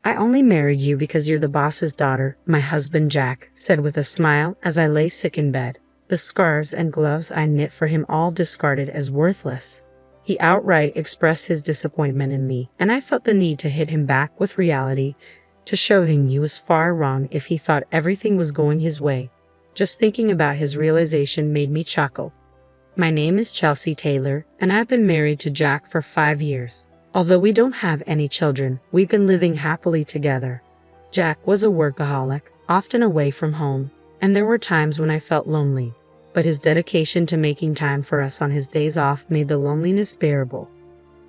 "I only married you because you're the boss's daughter," my husband Jack said with a smile as I lay sick in bed, the scarves and gloves I knit for him all discarded as worthless. He outright expressed his disappointment in me, and I felt the need to hit him back with reality, to show him he was far wrong if he thought everything was going his way. Just thinking about his realization made me chuckle. My name is Chelsea Taylor, and I've been married to Jack for 5 years. Although we don't have any children, we've been living happily together. Jack was a workaholic, often away from home, and there were times when I felt lonely. But his dedication to making time for us on his days off made the loneliness bearable.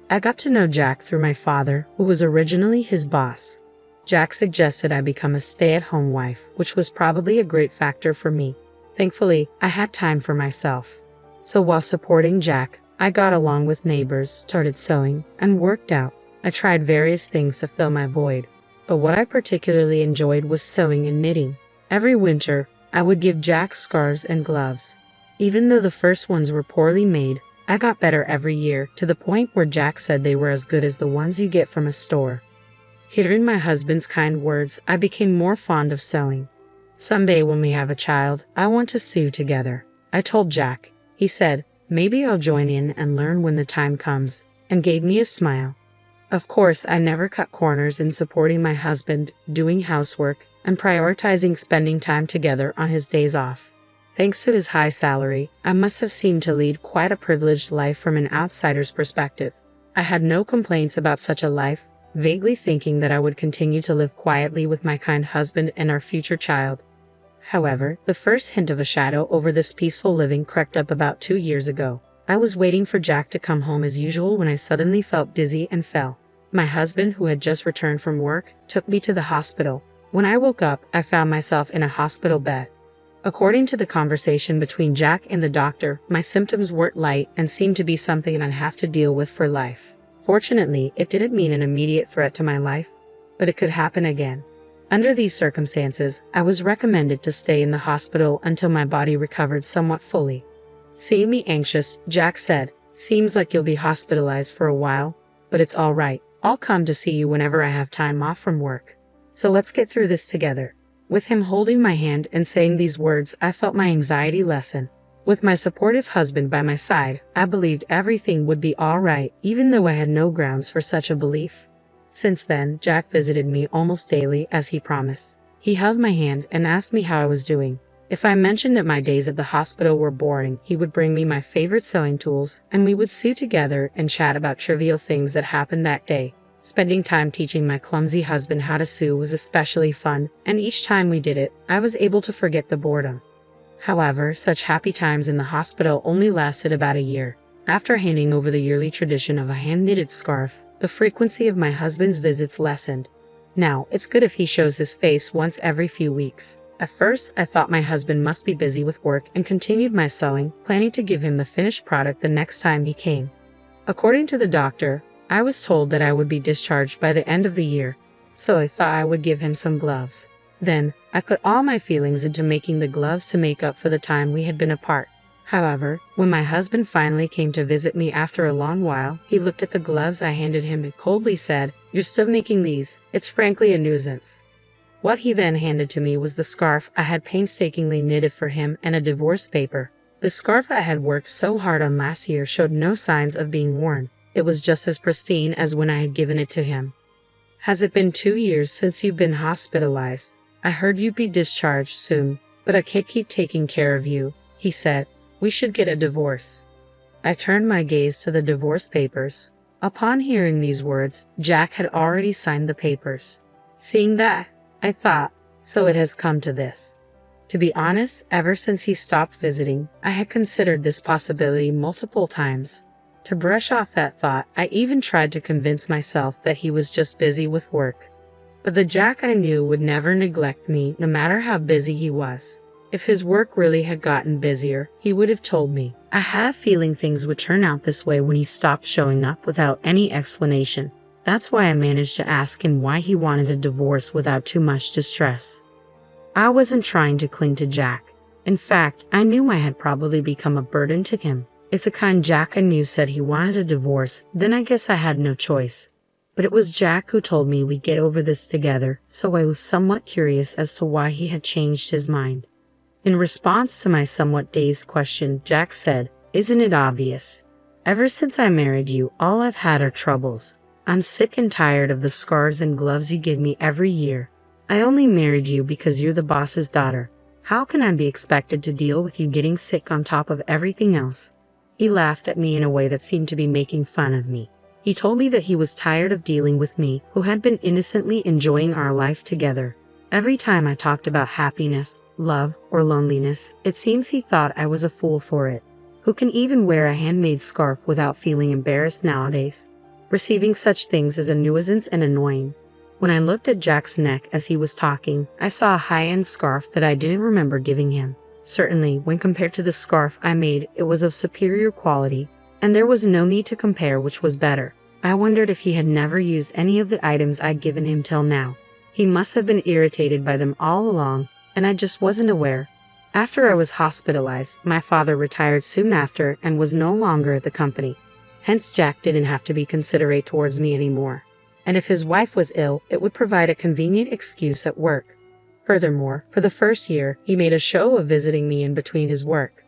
I got to know Jack through my father, who was originally his boss. Jack suggested I become a stay-at-home wife, which was probably a great factor for me. Thankfully, I had time for myself. So while supporting Jack, I got along with neighbors, started sewing, and worked out. I tried various things to fill my void, but what I particularly enjoyed was sewing and knitting. Every winter, I would give Jack scarves and gloves. Even though the first ones were poorly made, I got better every year, to the point where Jack said they were as good as the ones you get from a store. Hearing my husband's kind words, I became more fond of sewing. "Someday when we have a child, I want to sew together," I told Jack. He said, "Maybe I'll join in and learn when the time comes," and gave me a smile. Of course, I never cut corners in supporting my husband, doing housework, and prioritizing spending time together on his days off. Thanks to his high salary, I must have seemed to lead quite a privileged life from an outsider's perspective. I had no complaints about such a life, vaguely thinking that I would continue to live quietly with my kind husband and our future child. However, the first hint of a shadow over this peaceful living crept up about 2 years ago. I was waiting for Jack to come home as usual when I suddenly felt dizzy and fell. My husband, who had just returned from work, took me to the hospital. When I woke up, I found myself in a hospital bed. According to the conversation between Jack and the doctor, my symptoms weren't light and seemed to be something I'd have to deal with for life. Fortunately, it didn't mean an immediate threat to my life, but it could happen again. Under these circumstances, I was recommended to stay in the hospital until my body recovered somewhat fully. Seeing me anxious, Jack said, "Seems like you'll be hospitalized for a while, but it's all right. I'll come to see you whenever I have time off from work. So let's get through this together." With him holding my hand and saying these words, I felt my anxiety lessen. With my supportive husband by my side, I believed everything would be all right, even though I had no grounds for such a belief. Since then, Jack visited me almost daily, as he promised. He held my hand and asked me how I was doing. If I mentioned that my days at the hospital were boring, he would bring me my favorite sewing tools, and we would sew together and chat about trivial things that happened that day. Spending time teaching my clumsy husband how to sew was especially fun, and each time we did it, I was able to forget the boredom. However, such happy times in the hospital only lasted about a year. After handing over the yearly tradition of a hand-knitted scarf, the frequency of my husband's visits lessened. Now, it's good if he shows his face once every few weeks. At first, I thought my husband must be busy with work and continued my sewing, planning to give him the finished product the next time he came. According to the doctor, I was told that I would be discharged by the end of the year, so I thought I would give him some gloves. Then, I put all my feelings into making the gloves to make up for the time we had been apart. However, when my husband finally came to visit me after a long while, he looked at the gloves I handed him and coldly said, "You're still making these. It's frankly a nuisance." What he then handed to me was the scarf I had painstakingly knitted for him and a divorce paper. The scarf I had worked so hard on last year showed no signs of being worn. It was just as pristine as when I had given it to him. "Has it been 2 years since you've been hospitalized? I heard you'd be discharged soon, but I can't keep taking care of you," he said. "We should get a divorce." I turned my gaze to the divorce papers. Upon hearing these words, Jack had already signed the papers. Seeing that, I thought, so it has come to this. To be honest, ever since he stopped visiting, I had considered this possibility multiple times. To brush off that thought, I even tried to convince myself that he was just busy with work. But the Jack I knew would never neglect me, no matter how busy he was. If his work really had gotten busier, he would have told me. I had a feeling things would turn out this way when he stopped showing up without any explanation. That's why I managed to ask him why he wanted a divorce without too much distress. I wasn't trying to cling to Jack. In fact, I knew I had probably become a burden to him. If the kind Jack I knew said he wanted a divorce, then I guess I had no choice. But it was Jack who told me we'd get over this together, so I was somewhat curious as to why he had changed his mind. In response to my somewhat dazed question, Jack said, "Isn't it obvious? Ever since I married you, all I've had are troubles. I'm sick and tired of the scarves and gloves you give me every year. I only married you because you're the boss's daughter. How can I be expected to deal with you getting sick on top of everything else?" He laughed at me in a way that seemed to be making fun of me. He told me that he was tired of dealing with me, who had been innocently enjoying our life together. Every time I talked about happiness, love, or loneliness, it seems he thought I was a fool for it. Who can even wear a handmade scarf without feeling embarrassed nowadays? Receiving such things is a nuisance and annoying. When I looked at Jack's neck as he was talking, I saw a high-end scarf that I didn't remember giving him. Certainly, when compared to the scarf I made, it was of superior quality, and there was no need to compare which was better. I wondered if he had never used any of the items I'd given him till now. He must have been irritated by them all along, and I just wasn't aware. After I was hospitalized, my father retired soon after and was no longer at the company. Hence Jack didn't have to be considerate towards me anymore. And if his wife was ill, it would provide a convenient excuse at work. Furthermore, for the first year, he made a show of visiting me in between his work.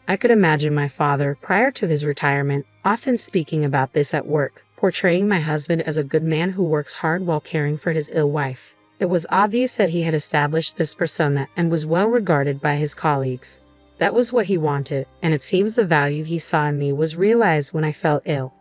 I could imagine my father, prior to his retirement, often speaking about this at work, portraying my husband as a good man who works hard while caring for his ill wife. It was obvious that he had established this persona and was well regarded by his colleagues. That was what he wanted, and it seems the value he saw in me was realized when I fell ill.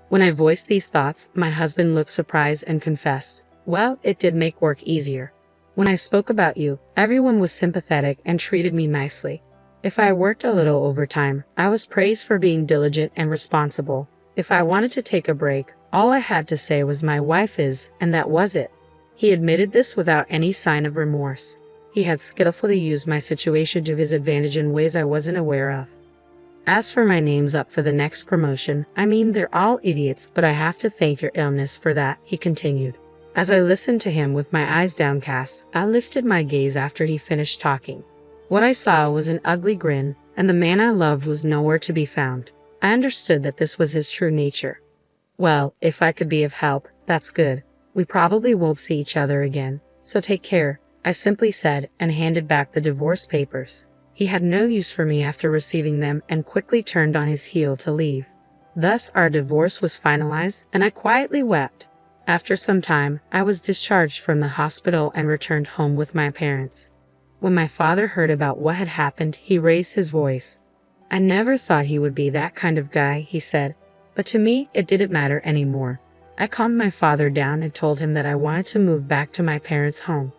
When I voiced these thoughts, my husband looked surprised and confessed, "Well, it did make work easier. When I spoke about you, everyone was sympathetic and treated me nicely. If I worked a little overtime, I was praised for being diligent and responsible. If I wanted to take a break, all I had to say was my wife is, and that was it." He admitted this without any sign of remorse. He had skillfully used my situation to his advantage in ways I wasn't aware of. As for my names up for the next promotion, I mean, they're all idiots, but I have to thank your illness for that, he continued. As I listened to him with my eyes downcast, I lifted my gaze after he finished talking. What I saw was an ugly grin, and the man I loved was nowhere to be found. I understood that this was his true nature. Well, if I could be of help, that's good. We probably won't see each other again, so take care, I simply said, and handed back the divorce papers. He had no use for me after receiving them and quickly turned on his heel to leave. Thus our divorce was finalized, and I quietly wept. After some time, I was discharged from the hospital and returned home with my parents. When my father heard about what had happened, he raised his voice. "I never thought he would be that kind of guy," he said, but to me, it didn't matter anymore. I calmed my father down and told him that I wanted to move back to my parents' home.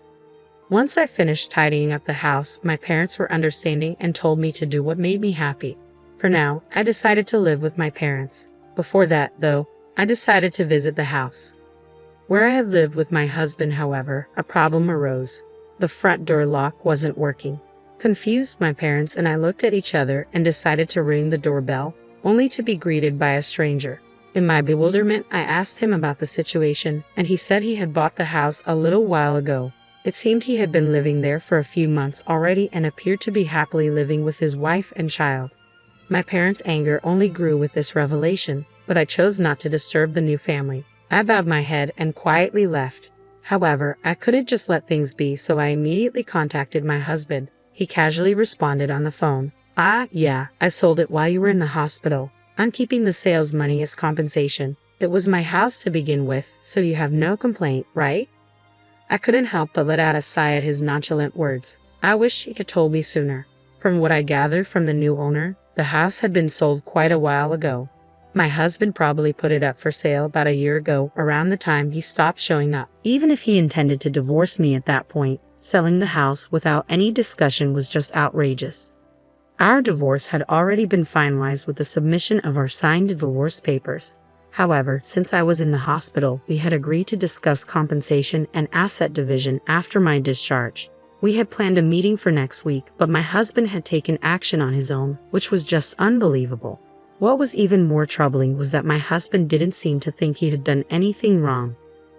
Once I finished tidying up the house, my parents were understanding and told me to do what made me happy. For now, I decided to live with my parents. Before that, though, I decided to visit the house. Where I had lived with my husband, however, a problem arose. The front door lock wasn't working. Confused, my parents and I looked at each other and decided to ring the doorbell, only to be greeted by a stranger. In my bewilderment, I asked him about the situation, and he said he had bought the house a little while ago. It seemed he had been living there for a few months already and appeared to be happily living with his wife and child. My parents' anger only grew with this revelation, but I chose not to disturb the new family. I bowed my head and quietly left. However, I couldn't just let things be, so I immediately contacted my husband. He casually responded on the phone. "Ah, yeah, I sold it while you were in the hospital. I'm keeping the sales money as compensation. It was my house to begin with, so you have no complaint, right?" I couldn't help but let out a sigh at his nonchalant words. I wish he had told me sooner. From what I gathered from the new owner, the house had been sold quite a while ago. My husband probably put it up for sale about a year ago, around the time he stopped showing up. Even if he intended to divorce me at that point, selling the house without any discussion was just outrageous. Our divorce had already been finalized with the submission of our signed divorce papers. However, since I was in the hospital, we had agreed to discuss compensation and asset division after my discharge. We had planned a meeting for next week, but my husband had taken action on his own, which was just unbelievable. What was even more troubling was that my husband didn't seem to think he had done anything wrong.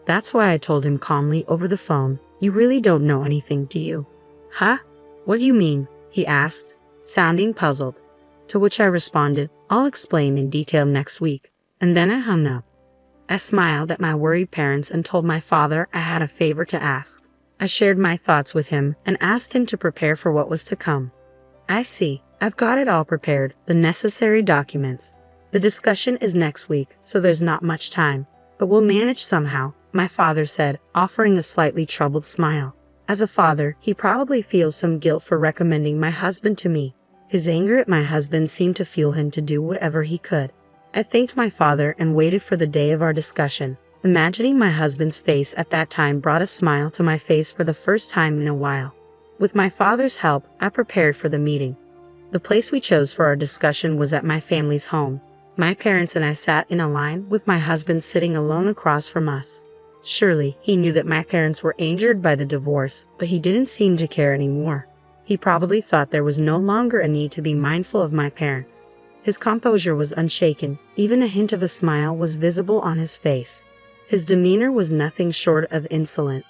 That's why I told him calmly over the phone, "You really don't know anything, do you?" "Huh? What do you mean?" he asked, sounding puzzled. To which I responded, "I'll explain in detail next week." And then I hung up. I smiled at my worried parents and told my father I had a favor to ask. I shared my thoughts with him and asked him to prepare for what was to come. I see. I've got it all prepared, the necessary documents. The discussion is next week, so there's not much time. But we'll manage somehow, my father said, offering a slightly troubled smile. As a father, he probably feels some guilt for recommending my husband to me. His anger at my husband seemed to fuel him to do whatever he could. I thanked my father and waited for the day of our discussion. Imagining my husband's face at that time brought a smile to my face for the first time in a while. With my father's help, I prepared for the meeting. The place we chose for our discussion was at my family's home. My parents and I sat in a line, with my husband sitting alone across from us. Surely, he knew that my parents were angered by the divorce, but he didn't seem to care anymore. He probably thought there was no longer a need to be mindful of my parents. His composure was unshaken, even a hint of a smile was visible on his face. His demeanor was nothing short of insolent.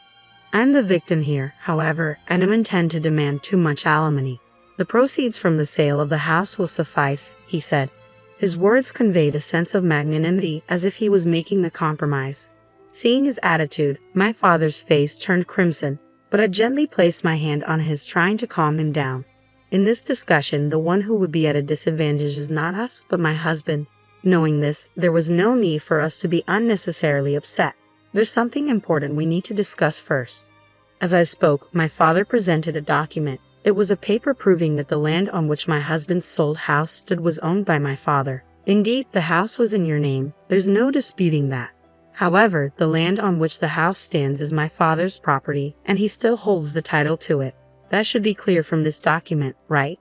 I'm the victim here, however, and don't intend to demand too much alimony. The proceeds from the sale of the house will suffice, he said. His words conveyed a sense of magnanimity, as if he was making the compromise. Seeing his attitude, my father's face turned crimson, but I gently placed my hand on his, trying to calm him down. In this discussion, the one who would be at a disadvantage is not us, but my husband. Knowing this, there was no need for us to be unnecessarily upset. There's something important we need to discuss first. As I spoke, my father presented a document. It was a paper proving that the land on which my husband's sold house stood was owned by my father. Indeed, the house was in your name. There's no disputing that. However, the land on which the house stands is my father's property, and he still holds the title to it. That should be clear from this document, right?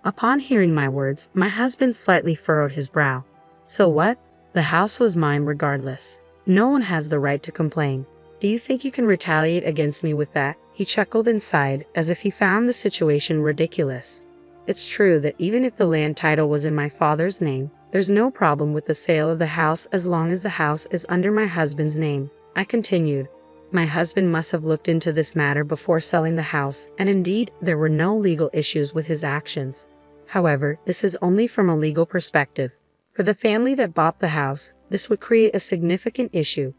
Upon hearing my words, my husband slightly furrowed his brow. So what? The house was mine regardless. No one has the right to complain. Do you think you can retaliate against me with that? He chuckled and sighed, as if he found the situation ridiculous. It's true that even if the land title was in my father's name, there's no problem with the sale of the house as long as the house is under my husband's name. I continued. My husband must have looked into this matter before selling the house, and indeed, there were no legal issues with his actions. However, this is only from a legal perspective. For the family that bought the house, this would create a significant issue.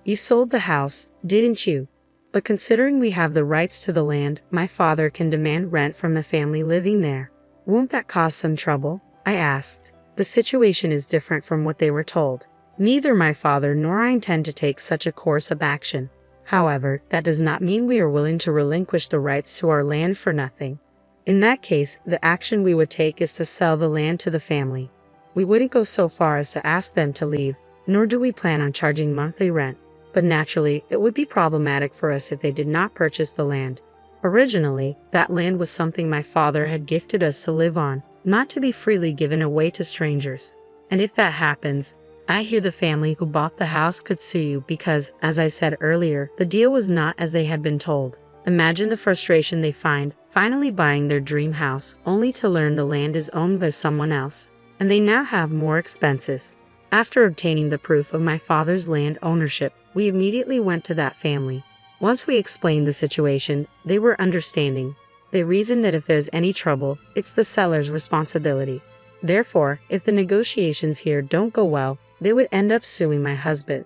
You sold the house, didn't you? But considering we have the rights to the land, my father can demand rent from the family living there. Won't that cause some trouble? I asked. The situation is different from what they were told. Neither my father nor I intend to take such a course of action. However, that does not mean we are willing to relinquish the rights to our land for nothing. In that case, the action we would take is to sell the land to the family. We wouldn't go so far as to ask them to leave, nor do we plan on charging monthly rent. But naturally, it would be problematic for us if they did not purchase the land. Originally, that land was something my father had gifted us to live on, not to be freely given away to strangers. And if that happens, I hear the family who bought the house could sue you because, as I said earlier, the deal was not as they had been told. Imagine the frustration they find, finally buying their dream house, only to learn the land is owned by someone else, and they now have more expenses. After obtaining the proof of my father's land ownership, we immediately went to that family. Once we explained the situation, they were understanding. They reasoned that if there's any trouble, it's the seller's responsibility. Therefore, if the negotiations here don't go well, they would end up suing my husband.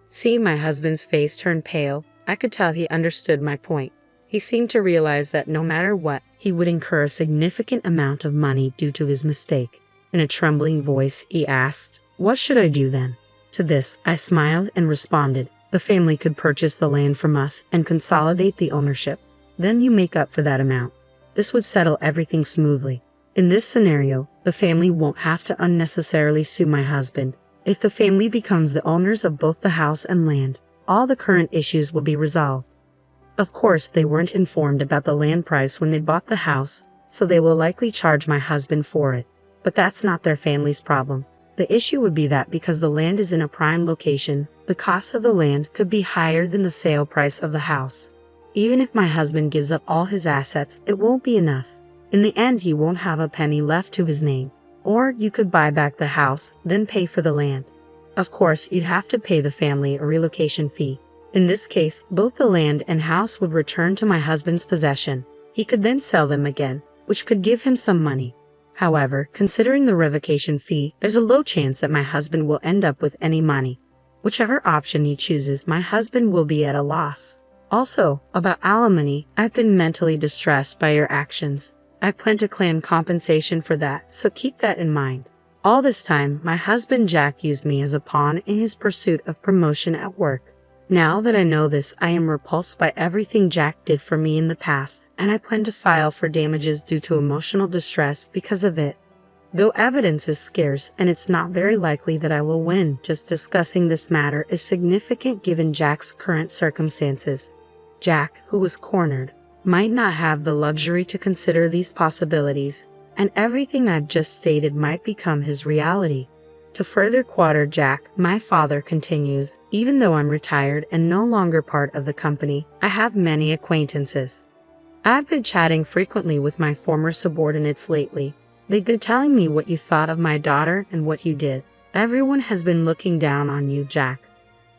Seeing my husband's face turn pale, I could tell he understood my point. He seemed to realize that no matter what, he would incur a significant amount of money due to his mistake. In a trembling voice, he asked, "What should I do then?" To this, I smiled and responded, "The family could purchase the land from us and consolidate the ownership. Then you make up for that amount. This would settle everything smoothly. In this scenario, the family won't have to unnecessarily sue my husband. If the family becomes the owners of both the house and land, all the current issues will be resolved. Of course, they weren't informed about the land price when they bought the house, so they will likely charge my husband for it. But that's not their family's problem. The issue would be that because the land is in a prime location, the cost of the land could be higher than the sale price of the house. Even if my husband gives up all his assets, it won't be enough. In the end, he won't have a penny left to his name. Or you could buy back the house, then pay for the land. Of course, you'd have to pay the family a relocation fee. In this case, both the land and house would return to my husband's possession. He could then sell them again, which could give him some money. However, considering the revocation fee, there's a low chance that my husband will end up with any money. Whichever option he chooses, my husband will be at a loss. Also, about alimony, I've been mentally distressed by your actions. I plan to claim compensation for that, so keep that in mind. All this time, my husband Jack used me as a pawn in his pursuit of promotion at work. Now that I know this, I am repulsed by everything Jack did for me in the past, and I plan to file for damages due to emotional distress because of it. Though evidence is scarce and it's not very likely that I will win, just discussing this matter is significant given Jack's current circumstances. Jack, who was cornered, might not have the luxury to consider these possibilities, and everything I've just stated might become his reality. To further quarter Jack, my father continues, even though I'm retired and no longer part of the company, I have many acquaintances. I've been chatting frequently with my former subordinates lately. They've been telling me what you thought of my daughter and what you did. Everyone has been looking down on you, Jack.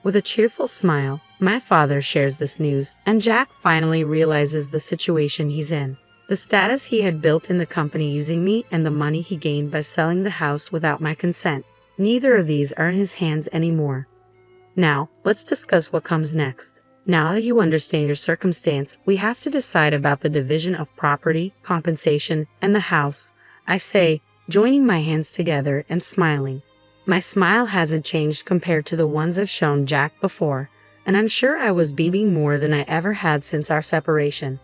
With a cheerful smile, my father shares this news, and Jack finally realizes the situation he's in. The status he had built in the company using me and the money he gained by selling the house without my consent. Neither of these are in his hands anymore. Now, let's discuss what comes next. Now that you understand your circumstance, we have to decide about the division of property, compensation, and the house. I say, joining my hands together and smiling. My smile hasn't changed compared to the ones I've shown Jack before, and I'm sure I was beaming more than I ever had since our separation.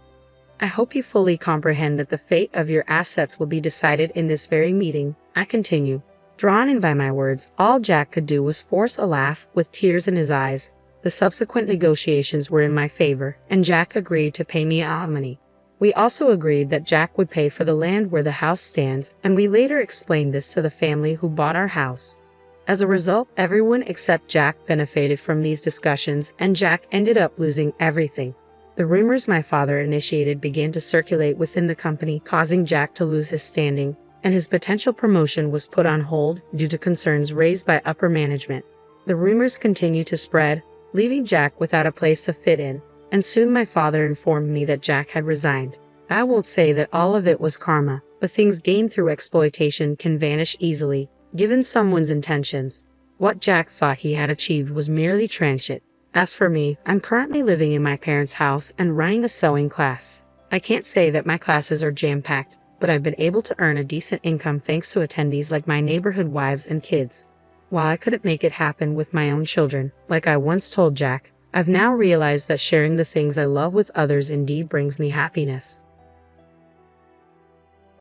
I hope you fully comprehend that the fate of your assets will be decided in this very meeting, I continue. Drawn in by my words, all Jack could do was force a laugh with tears in his eyes. The subsequent negotiations were in my favor, and Jack agreed to pay me alimony. We also agreed that Jack would pay for the land where the house stands, and we later explained this to the family who bought our house. As a result, everyone except Jack benefited from these discussions, and Jack ended up losing everything. The rumors my father initiated began to circulate within the company, causing Jack to lose his standing, and his potential promotion was put on hold due to concerns raised by upper management. The rumors continued to spread, leaving Jack without a place to fit in, and soon my father informed me that Jack had resigned. I won't say that all of it was karma, but things gained through exploitation can vanish easily, given someone's intentions. What Jack thought he had achieved was merely transient. As for me, I'm currently living in my parents' house and running a sewing class. I can't say that my classes are jam-packed, but I've been able to earn a decent income thanks to attendees like my neighborhood wives and kids. While I couldn't make it happen with my own children, like I once told Jack, I've now realized that sharing the things I love with others indeed brings me happiness.